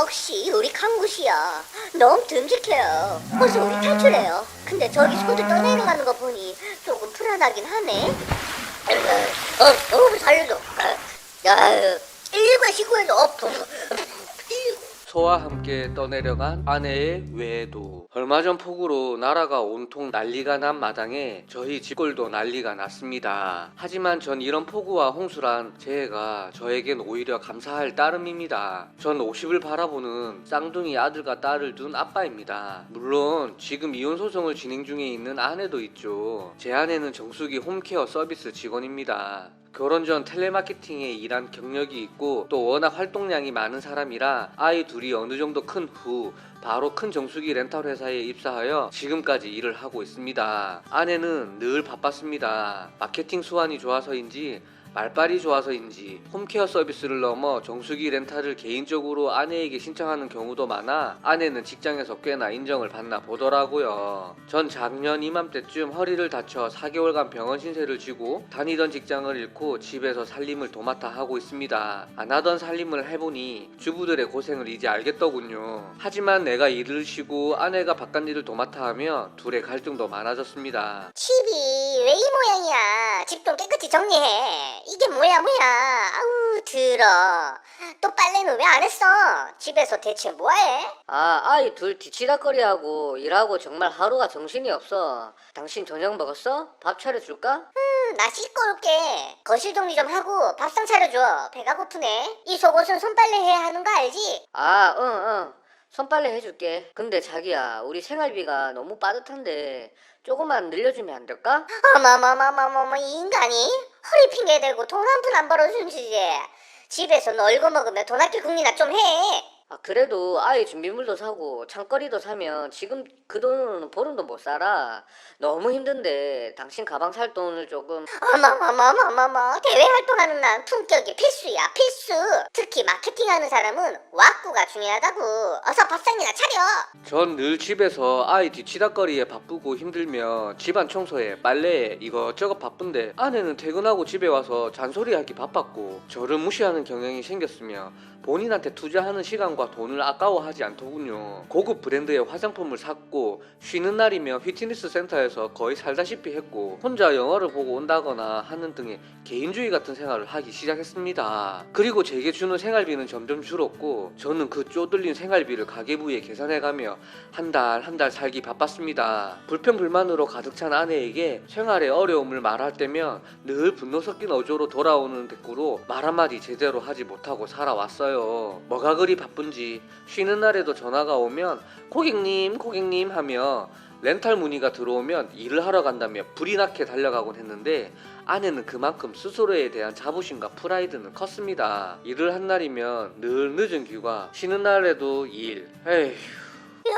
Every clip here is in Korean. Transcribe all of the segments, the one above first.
역시 우리 강구씨야. 너무 듬직해요. 어서 우리 탈출해요. 근데 저기 소들 떠내려가는 거 보니 조금 불안하긴 하네. 살려줘. 야, 119에 19에도 없어. 소와 함께 떠내려간 아내의 외도. 얼마 전 폭우로 나라가 온통 난리가 난 마당에 저희 집골도 난리가 났습니다. 하지만 전 이런 폭우와 홍수란 재해가 저에겐 오히려 감사할 따름입니다. 전 50을 바라보는 쌍둥이 아들과 딸을 둔 아빠입니다. 물론 지금 이혼 소송을 진행 중에 있는 아내도 있죠. 제 아내는 정수기 홈케어 서비스 직원입니다. 결혼 전 텔레마케팅에 일한 경력이 있고 또 워낙 활동량이 많은 사람이라 아이 둘이 어느 정도 큰 후 바로 큰 정수기 렌탈 회사에 입사하여 지금까지 일을 하고 있습니다. 아내는 늘 바빴습니다. 마케팅 수완이 좋아서인지 말빨이 좋아서인지 홈케어 서비스를 넘어 정수기 렌탈을 개인적으로 아내에게 신청하는 경우도 많아 아내는 직장에서 꽤나 인정을 받나 보더라고요. 전 작년 이맘때쯤 허리를 다쳐 4개월간 병원 신세를 지고 다니던 직장을 잃고 집에서 살림을 도맡아 하고 있습니다. 안 하던 살림을 해보니 주부들의 고생을 이제 알겠더군요. 하지만 내가 일을 쉬고 아내가 바깥일을 도맡아 하며 둘의 갈등도 많아졌습니다. 집이 왜 이 모양이야? 집 좀 깨끗이 정리해. 이게 뭐야? 아우 더러. 또 빨래는 왜 안 했어? 집에서 대체 뭐해? 아이 둘 뒤치다거리하고 일하고 정말 하루가 정신이 없어. 당신 저녁 먹었어? 밥 차려줄까? 나 씻고 올게. 거실 정리 좀 하고 밥상 차려줘. 배가 고프네. 이 속옷은 손빨래 해야 하는 거 알지? 응. 손빨래 해줄게. 근데 자기야, 우리 생활비가 너무 빠듯한데 조금만 늘려주면 안 될까? 어머머머머머머, 이 인간이 허리 핑계 대고 돈 한 푼 안 벌어준 주제. 집에서 놀고 먹으면 돈 아낄 궁리나 좀 해. 그래도 아이 준비물도 사고 창거리도 사면 지금 그 돈으로는 보름도 못 살아. 너무 힘든데 당신 가방 살 돈을 조금. 어머머머머머머, 대외 활동하는 난 품격이 필수야, 필수. 특히 마케팅하는 사람은 왁구가 중요하다고. 어서 밥상이나 차려. 전 늘 집에서 아이 뒤치다거리에 바쁘고 힘들며 집안 청소에 빨래에 이것저것 바쁜데 아내는 퇴근하고 집에 와서 잔소리하기 바빴고 저를 무시하는 경향이 생겼으며 본인한테 투자하는 시간과 돈을 아까워하지 않더군요. 고급 브랜드의 화장품을 샀고 쉬는 날이면 피트니스 센터에서 거의 살다시피 했고 혼자 영화를 보고 온다거나 하는 등의 개인주의 같은 생활을 하기 시작했습니다. 그리고 제게 주는 생활비는 점점 줄었고 저는 그 쪼들린 생활비를 가계부에 계산해가며 한 달 한 달 살기 바빴습니다. 불평불만으로 가득 찬 아내에게 생활의 어려움을 말할 때면 늘 분노 섞인 어조로 돌아오는 대꾸로 말 한마디 제대로 하지 못하고 살아왔어요. 뭐가 그리 바쁜지 쉬는 날에도 전화가 오면 고객님 하며 렌탈 문의가 들어오면 일을 하러 간다며 불이 나게 달려가곤 했는데 아내는 그만큼 스스로에 대한 자부심과 프라이드는 컸습니다. 일을 한 날이면 늘 늦은 귀가 쉬는 날에도 일. 에휴.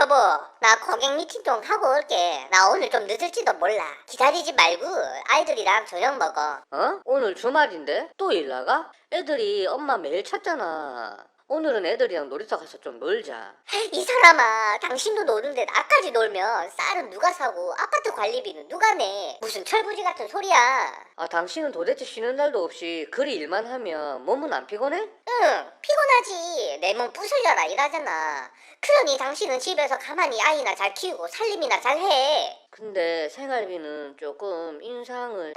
여보, 나 고객 미팅 좀 하고 올게. 나 오늘 좀 늦을지도 몰라. 기다리지 말고 아이들이랑 저녁 먹어. 오늘 주말인데 또 일 나가? 애들이 엄마 매일 찾잖아. 오늘은 애들이랑 놀이터 가서 좀 놀자. 이 사람아, 당신도 노는데 나까지 놀면 쌀은 누가 사고 아파트 관리비는 누가 내? 무슨 철부지 같은 소리야. 당신은 도대체 쉬는 날도 없이 그리 일만 하면 몸은 안 피곤해? 응, 피곤하지. 내 몸 부술려라 일하잖아. 그러니 당신은 집에서 가만히 아이나 잘 키우고 살림이나 잘 해. 근데 생활비는 조금 인상을.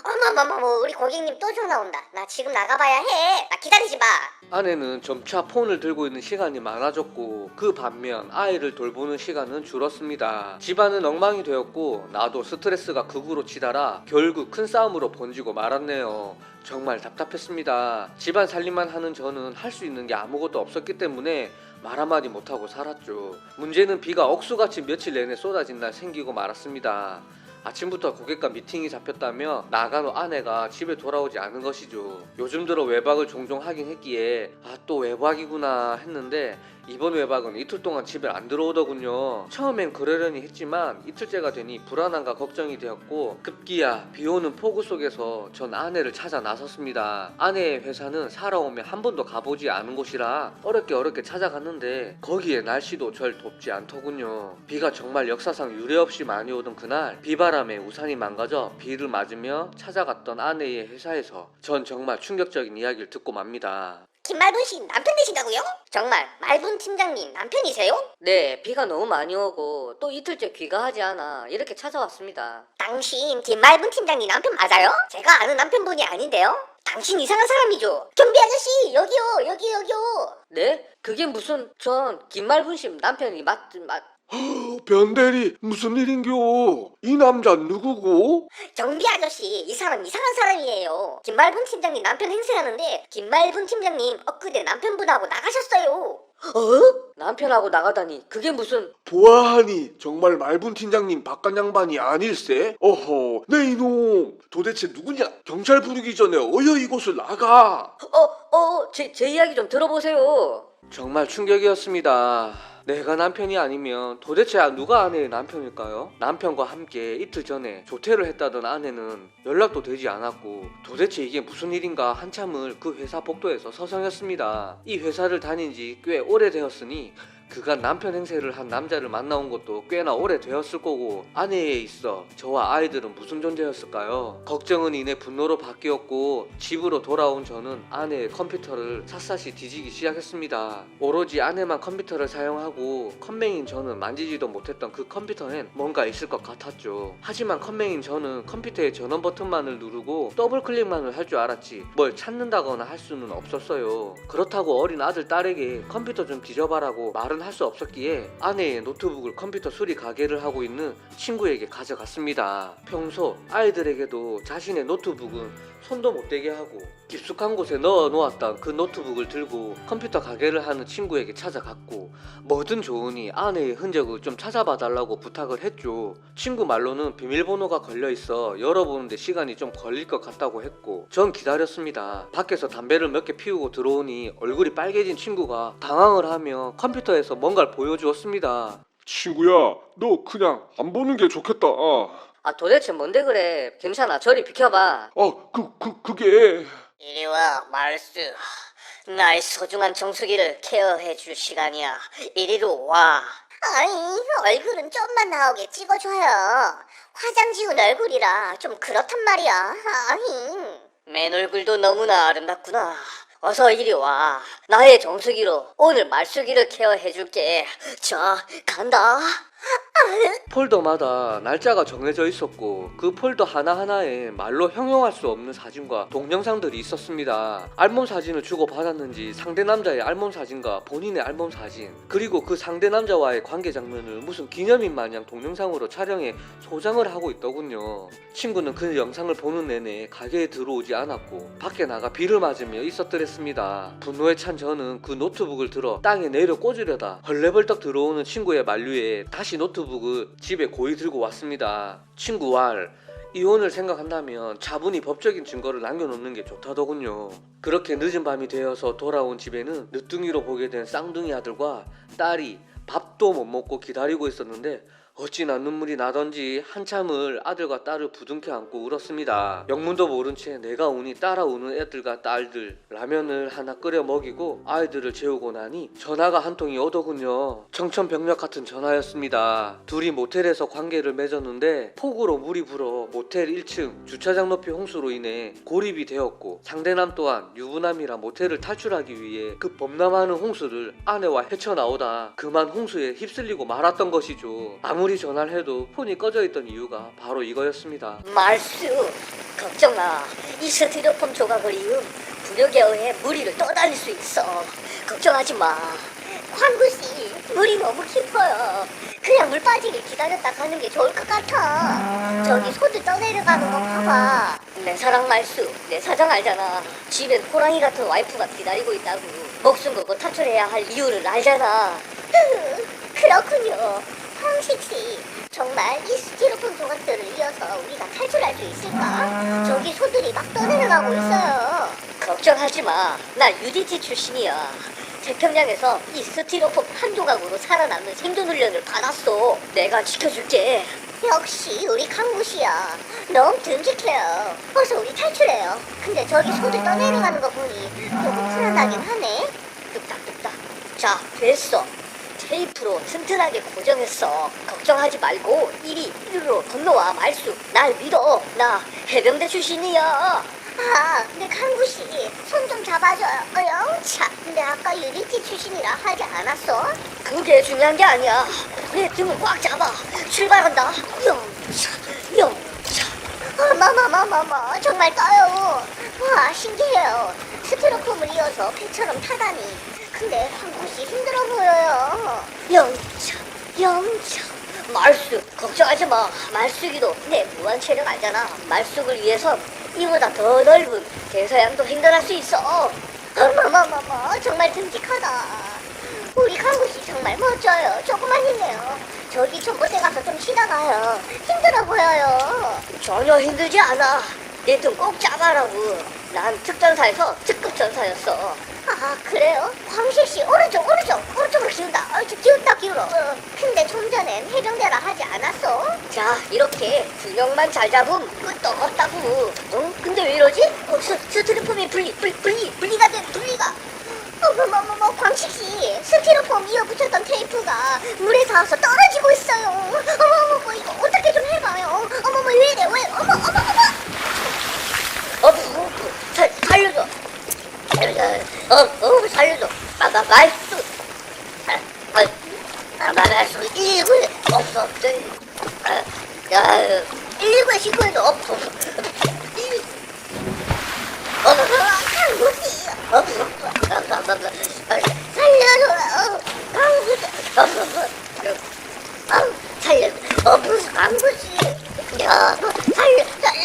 어머머머, 우리 고객님 또 전화 온다. 나 지금 나가봐야 해. 나 기다리지 마. 아내는 점차 폰을 들고 있는 시간이 많아졌고 그 반면 아이를 돌보는 시간은 줄었습니다. 집안은 엉망이 되었고 나도 스트레스가 극으로 치달아 결국 큰 싸움으로 번지고 말았네요. 정말 답답했습니다. 집안 살림만 하는 저는 할 수 있는 게 아무것도 없었기 때문에 말 한마디 못하고 살았죠. 문제는 비가 억수같이 며칠 내내 쏟아진 날 생기고 말았습니다. 아침부터 고객과 미팅이 잡혔다며 나간 후 아내가 집에 돌아오지 않은 것이죠. 요즘 들어 외박을 종종 하긴 했기에 또 외박이구나 했는데 이번 외박은 이틀 동안 집에 안 들어오더군요. 처음엔 그러려니 했지만 이틀째가 되니 불안함과 걱정이 되었고 급기야 비오는 폭우 속에서 전 아내를 찾아 나섰습니다. 아내의 회사는 살아오며 한 번도 가보지 않은 곳이라 어렵게 찾아갔는데 거기에 날씨도 절 돕지 않더군요. 비가 정말 역사상 유례없이 많이 오던 그날 비바람에 우산이 망가져 비를 맞으며 찾아갔던 아내의 회사에서 전 정말 충격적인 이야기를 듣고 맙니다. 김말분 씨 남편 되신다고요? 정말 말분 팀장님 남편이세요? 네, 비가 너무 많이 오고 또 이틀째 귀가하지 않아 이렇게 찾아왔습니다. 당신 김말분 팀장님 남편 맞아요? 제가 아는 남편분이 아닌데요? 당신 이상한 사람이죠. 경비 아저씨 여기요 여기요. 네? 그게 무슨 전 김말분 씨 남편이 맞 변대리 무슨 일인겨? 이 남자 누구고? 경비 아저씨 이 사람 이상한 사람이에요. 김말분 팀장님 남편 행세하는데 김말분 팀장님 엊그제 남편분하고 나가셨어요. 남편하고 나가다니 그게 무슨 보아하니 정말 말분 팀장님 바깥 양반이 아닐세? 어허, 내 이놈 도대체 누구냐? 경찰 부르기 전에 어여 이곳을 나가. 제 이야기 좀 들어보세요. 정말 충격이었습니다. 내가 남편이 아니면 도대체 누가 아내의 남편일까요? 남편과 함께 이틀 전에 조퇴를 했다던 아내는 연락도 되지 않았고 도대체 이게 무슨 일인가 한참을 그 회사 복도에서 서성였습니다. 이 회사를 다닌 지 꽤 오래되었으니 그간 남편 행세를 한 남자를 만나온 것도 꽤나 오래되었을 거고 아내에 있어 저와 아이들은 무슨 존재였을까요? 걱정은 이내 분노로 바뀌었고 집으로 돌아온 저는 아내의 컴퓨터를 샅샅이 뒤지기 시작했습니다. 오로지 아내만 컴퓨터를 사용하고 컴맹인 저는 만지지도 못했던 그 컴퓨터엔 뭔가 있을 것 같았죠. 하지만 컴맹인 저는 컴퓨터의 전원 버튼만을 누르고 더블 클릭만을 할 줄 알았지 뭘 찾는다거나 할 수는 없었어요. 그렇다고 어린 아들 딸에게 컴퓨터 좀 뒤져봐라고 말은 할 수 없었기에 아내의 노트북을 컴퓨터 수리 가게를 하고 있는 친구에게 가져갔습니다. 평소 아이들에게도 자신의 노트북은 손도 못 대게 하고 깊숙한 곳에 넣어 놓았던 그 노트북을 들고 컴퓨터 가게를 하는 친구에게 찾아갔고 뭐든 좋으니 아내의 흔적을 좀 찾아봐 달라고 부탁을 했죠. 친구 말로는 비밀번호가 걸려 있어 열어보는데 시간이 좀 걸릴 것 같다고 했고 전 기다렸습니다. 밖에서 담배를 몇 개 피우고 들어오니 얼굴이 빨개진 친구가 당황을 하며 컴퓨터에서 뭔가를 보여주었습니다. 친구야, 너 그냥 안 보는 게 좋겠다. 도대체 뭔데 그래? 괜찮아, 저리 비켜봐. 그게 이리 와 말수. 나의 소중한 정수기를 케어해줄 시간이야. 이리로 와. 아니 얼굴은 좀만 나오게 찍어줘요. 화장 지운 얼굴이라 좀 그렇단 말이야. 아니 맨 얼굴도 너무나 아름답구나. 어서 이리 와. 나의 정수기로 오늘 말수기를 케어해줄게. 자 간다. 폴더마다 날짜가 정해져 있었고 그 폴더 하나하나에 말로 형용할 수 없는 사진과 동영상들이 있었습니다. 알몸 사진을 주고받았는지 상대 남자의 알몸 사진과 본인의 알몸 사진 그리고 그 상대 남자와의 관계 장면을 무슨 기념인 마냥 동영상으로 촬영해 소장을 하고 있더군요. 친구는 그 영상을 보는 내내 가게에 들어오지 않았고 밖에 나가 비를 맞으며 있었더랬습니다. 분노에 찬 저는 그 노트북을 들어 땅에 내려 꽂으려다 헐레벌떡 들어오는 친구의 만류에 다시 노트북을 집에 고이 들고 왔습니다. 친구 왈 이혼을 생각한다면 차분히 법적인 증거를 남겨놓는 게 좋다더군요. 그렇게 늦은 밤이 되어서 돌아온 집에는 늦둥이로 보게 된 쌍둥이 아들과 딸이 밥도 못 먹고 기다리고 있었는데 어찌나 눈물이 나던지 한참을 아들과 딸을 부둥켜 안고 울었습니다. 영문도 모른 채 내가 우니 따라오는 애들과 딸들 라면을 하나 끓여 먹이고 아이들을 재우고 나니 전화가 한 통이 오더군요. 청천벽력 같은 전화였습니다. 둘이 모텔에서 관계를 맺었는데 폭우로 물이 불어 모텔 1층 주차장 높이 홍수로 인해 고립이 되었고 상대남 또한 유부남이라 모텔을 탈출하기 위해 그 범람하는 홍수를 아내와 헤쳐나오다 그만 홍수에 휩쓸리고 말았던 것이죠. 아무리 전화를 해도 폰이 꺼져 있던 이유가 바로 이거였습니다. 말수 걱정 마. 이 스티로폼 조각을 이은 부력에 의해 물 위를 떠다닐 수 있어. 걱정하지 마. 광구씨 물이 너무 깊어요. 그냥 물 빠지길 기다렸다 가는 게 좋을 것 같아. 저기 소들 떠내려가는 거 봐봐. 내 사랑 말수 내 사정 알잖아. 집엔 호랑이 같은 와이프가 기다리고 있다고. 목숨 걸고 탈출해야 할 이유를 알잖아. 그렇군요. 황식씨 정말 이 스티로폼 조각들을 이어서 우리가 탈출할 수 있을까? 저기 소들이 막 떠내려가고 있어요. 걱정하지 마. 나 UDT 출신이야. 태평양에서 이 스티로폼 한 조각으로 살아남는 생존 훈련을 받았어. 내가 지켜줄게. 역시 우리 강구씨야. 너무 듬직해요. 어서 우리 탈출해요. 근데 저기 소들 떠내려가는 거 보니 조금 불안하긴 하네. 뚝딱뚝딱. 자 됐어. 테이프로 튼튼하게 고정했어. 걱정하지 말고 이리로 건너와 말수. 날 믿어. 나 해병대 출신이야. 내 강구씨 손 좀 잡아줘요. 차. 근데 아까 UDT 출신이라 하지 않았어? 그게 중요한 게 아니야. 내 등을 꽉 잡아. 출발한다. 영차, 영차. 어머머머머머, 정말 떠요. 와, 신기해요. 스티로폼을 이어서 배처럼 타다니. 근데 강구씨 힘들어 보여요. 영차, 영차. 말쑥, 걱정하지 마. 말쑥이도 내 무한 체력 알잖아. 말쑥을 위해서 이보다 더 넓은 대서양도 횡단할 수 있어. 어머머머머, 정말 듬직하다. 우리 강구씨 정말 멋져요. 조금만 힘내요. 저기 전봇대 가서 좀 쉬다가요. 힘들어 보여요. 전혀 힘들지 않아. 내 등 꼭 잡아라고. 난 특전사에서 특급 전사였어. 그래요? 광실씨 오른쪽으로 기운다. 기울어. 근데 좀 전엔 해병대라 하지 않았어? 자, 이렇게 균형만 잘 잡으면 끝도 없다고. 근데 왜 이러지? 스티로폼이 분리가 돼. 어머머머머, 광식씨, 스티로폼 이어붙였던 테이프가 물에 닿아서 떨어지고 있어요. 어머머머, 이거 어떻게 좀 해봐요. 어머머, 왜 이래, 어머머머. 살려줘. 살려줘. 말수. 말수 119에 없어. 119에 신고해도 없어. 살려줘. 강구씨.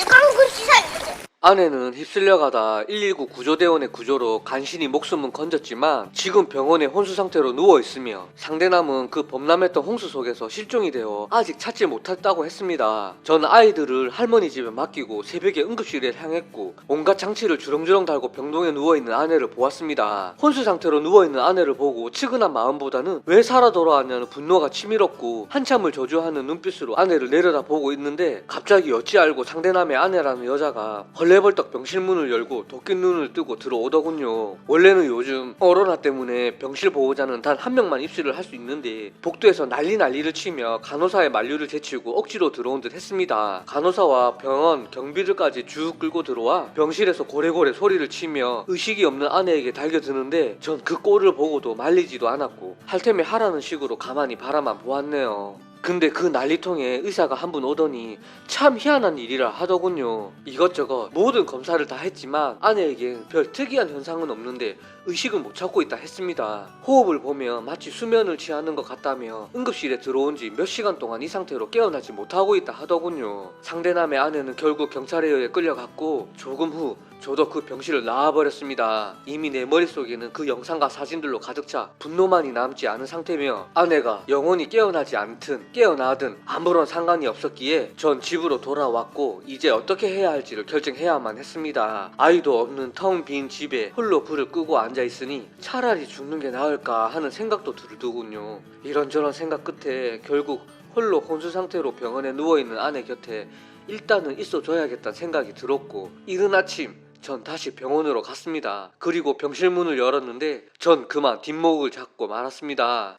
강구씨 살려줘. 아내는 휩쓸려 가다 119 구조대원의 구조로 간신히 목숨은 건졌지만 지금 병원에 혼수 상태로 누워 있으며 상대남은 그 범람했던 홍수 속에서 실종이 되어 아직 찾지 못했다고 했습니다. 전 아이들을 할머니 집에 맡기고 새벽에 응급실에 향했고 온갖 장치를 주렁주렁 달고 병동에 누워있는 아내를 보았습니다. 혼수 상태로 누워있는 아내를 보고 측은한 마음보다는 왜 살아 돌아왔냐는 분노가 치밀었고 한참을 저주하는 눈빛으로 아내를 내려다보고 있는데 갑자기 어찌 알고 상대남의 아내라는 여자가 벌레벌떡 병실 문을 열고 도끼 눈을 뜨고 들어오더군요. 원래는 요즘 코로나 때문에 병실 보호자는 단 한 명만 입실을 할 수 있는데 복도에서 난리를 치며 간호사의 만류를 제치고 억지로 들어온 듯 했습니다. 간호사와 병원 경비들까지 쭉 끌고 들어와 병실에서 고래고래 소리를 치며 의식이 없는 아내에게 달겨드는데 전 그 꼴을 보고도 말리지도 않았고 할 테면 하라는 식으로 가만히 바라만 보았네요. 근데 그 난리통에 의사가 한 분 오더니 참 희한한 일이라 하더군요. 이것저것 모든 검사를 다 했지만 아내에겐 별 특이한 현상은 없는데 의식은 못 찾고 있다 했습니다. 호흡을 보면 마치 수면을 취하는 것 같다며 응급실에 들어온 지 몇 시간 동안 이 상태로 깨어나지 못하고 있다 하더군요. 상대남의 아내는 결국 경찰에 의해 끌려갔고 조금 후 저도 그 병실을 나와버렸습니다. 이미 내 머릿속에는 그 영상과 사진들로 가득 차 분노만이 남지 않은 상태며 아내가 영원히 깨어나지 않든 깨어나든 아무런 상관이 없었기에 전 집으로 돌아왔고 이제 어떻게 해야 할지를 결정해야만 했습니다. 아이도 없는 텅 빈 집에 홀로 불을 끄고 앉아있으니 차라리 죽는 게 나을까 하는 생각도 들더군요. 이런저런 생각 끝에 결국 홀로 혼수 상태로 병원에 누워있는 아내 곁에 일단은 있어줘야겠다는 생각이 들었고 이른 아침 전 다시 병원으로 갔습니다. 그리고 병실 문을 열었는데 전 그만 뒷목을 잡고 말았습니다.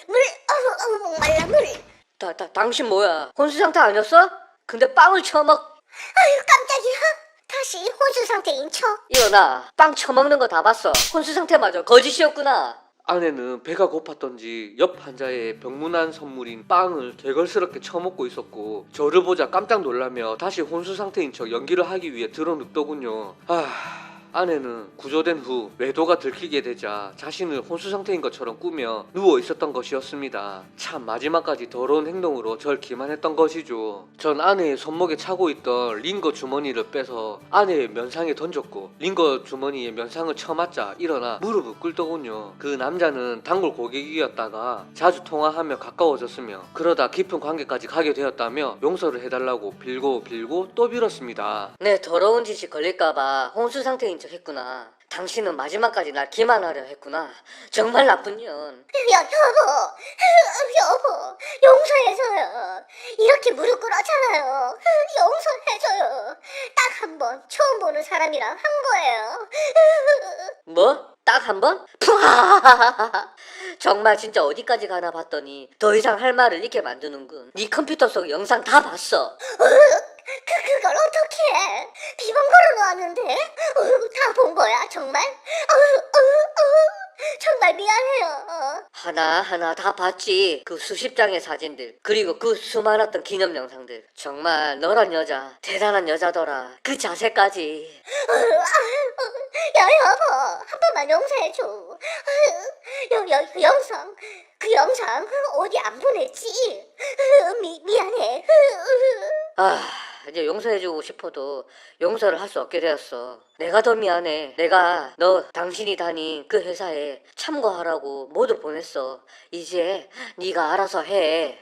물. 당신 뭐야? 혼수 상태 아니었어? 근데 빵을 처먹. 깜짝이야. 다시 혼수 상태인 척. 일어나. 빵 처먹는 거 다 봤어. 혼수 상태마저 거짓이었구나. 아내는 배가 고팠던지 옆 환자의 병문안 선물인 빵을 개걸스럽게 처먹고 있었고 저를 보자 깜짝 놀라며 다시 혼수 상태인 척 연기를 하기 위해 들어눕더군요. 아내는 구조된 후 외도가 들키게 되자 자신을 혼수 상태인 것처럼 꾸며 누워 있었던 것이었습니다. 참 마지막까지 더러운 행동으로 절 기만했던 것이죠. 전 아내의 손목에 차고 있던 링거 주머니를 빼서 아내의 면상에 던졌고 링거 주머니에 면상을 쳐맞자 일어나 무릎을 꿇더군요. 그 남자는 단골 고객이었다가 자주 통화하며 가까워졌으며 그러다 깊은 관계까지 가게 되었다며 용서를 해달라고 빌고 또 빌었습니다. 내 더러운 짓이 걸릴까봐 혼수 상태인 척 했구나. 당신은 마지막까지 날 기만하려 했구나. 정말 나쁜 년. 여보, 용서해줘요. 이렇게 무릎 꿇었잖아요. 용서해줘요. 딱 한 번 처음 보는 사람이랑 한 거예요. 뭐? 딱 한 번? 푸하! 정말 진짜 어디까지 가나 봤더니 더 이상 할 말을 잃게 만드는군. 네 컴퓨터 속 영상 다 봤어. 그걸 어떻게 해? 비번 걸어놓았는데? 다 본 거야, 정말? 정말 미안해요. 하나하나 다 봤지. 그 수십 장의 사진들, 그리고 그 수많았던 기념 영상들. 정말 너란 여자 대단한 여자더라. 그 자세까지. 야, 여보, 한 번만 용서해줘. 그 영상 어디 안 보냈지? 미안해. 이제 용서해주고 싶어도 용서를 할 수 없게 되었어. 내가 더 미안해. 내가 너 당신이 다닌 그 회사에 참고하라고 모두 보냈어. 이제 네가 알아서 해.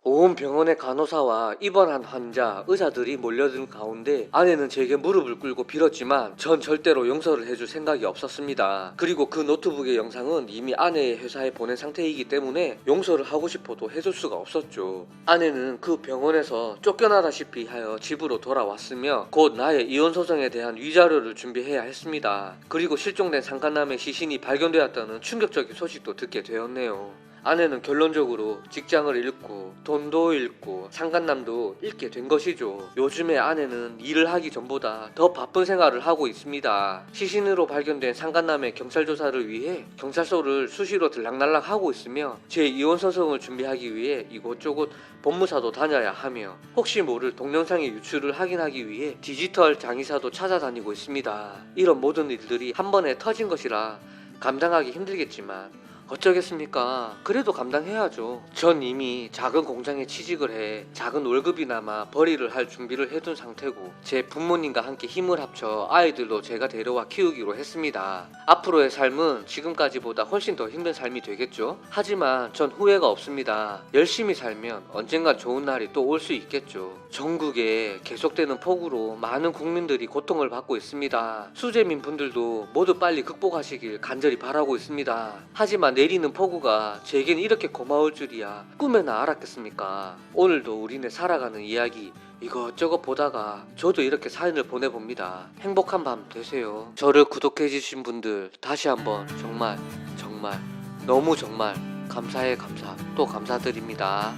온 병원의 간호사와 입원한 환자, 의사들이 몰려든 가운데 아내는 제게 무릎을 꿇고 빌었지만 전 절대로 용서를 해줄 생각이 없었습니다. 그리고 그 노트북의 영상은 이미 아내의 회사에 보낸 상태이기 때문에 용서를 하고 싶어도 해줄 수가 없었죠. 아내는 그 병원에서 쫓겨나다시피 하여 집으로 돌아왔으며 곧 나의 이혼 소송에 대한 위자료를 준비해야 했습니다. 그리고 실종된 상간남의 시신이 발견되었다는 충격적인 소식도 듣게 되었네요. 아내는 결론적으로 직장을 잃고 돈도 잃고 상간남도 잃게 된 것이죠. 요즘에 아내는 일을 하기 전보다 더 바쁜 생활을 하고 있습니다. 시신으로 발견된 상간남의 경찰 조사를 위해 경찰서를 수시로 들락날락 하고 있으며 제 이혼 소송을 준비하기 위해 이곳저곳 법무사도 다녀야 하며 혹시 모를 동영상의 유출을 확인하기 위해 디지털 장의사도 찾아다니고 있습니다. 이런 모든 일들이 한 번에 터진 것이라 감당하기 힘들겠지만 어쩌겠습니까? 그래도 감당해야죠. 전 이미 작은 공장에 취직을 해 작은 월급이나마 벌이를 할 준비를 해둔 상태고 제 부모님과 함께 힘을 합쳐 아이들도 제가 데려와 키우기로 했습니다. 앞으로의 삶은 지금까지보다 훨씬 더 힘든 삶이 되겠죠? 하지만 전 후회가 없습니다. 열심히 살면 언젠간 좋은 날이 또 올 수 있겠죠. 전국에 계속되는 폭우로 많은 국민들이 고통을 받고 있습니다. 수재민 분들도 모두 빨리 극복하시길 간절히 바라고 있습니다. 하지만 내리는 폭우가 제겐 이렇게 고마울 줄이야 꿈에나 알았겠습니까? 오늘도 우리네 살아가는 이야기 이것저것 보다가 저도 이렇게 사연을 보내봅니다. 행복한 밤 되세요. 저를 구독해주신 분들 다시 한번 정말 너무 정말 감사해 감사 또 감사드립니다.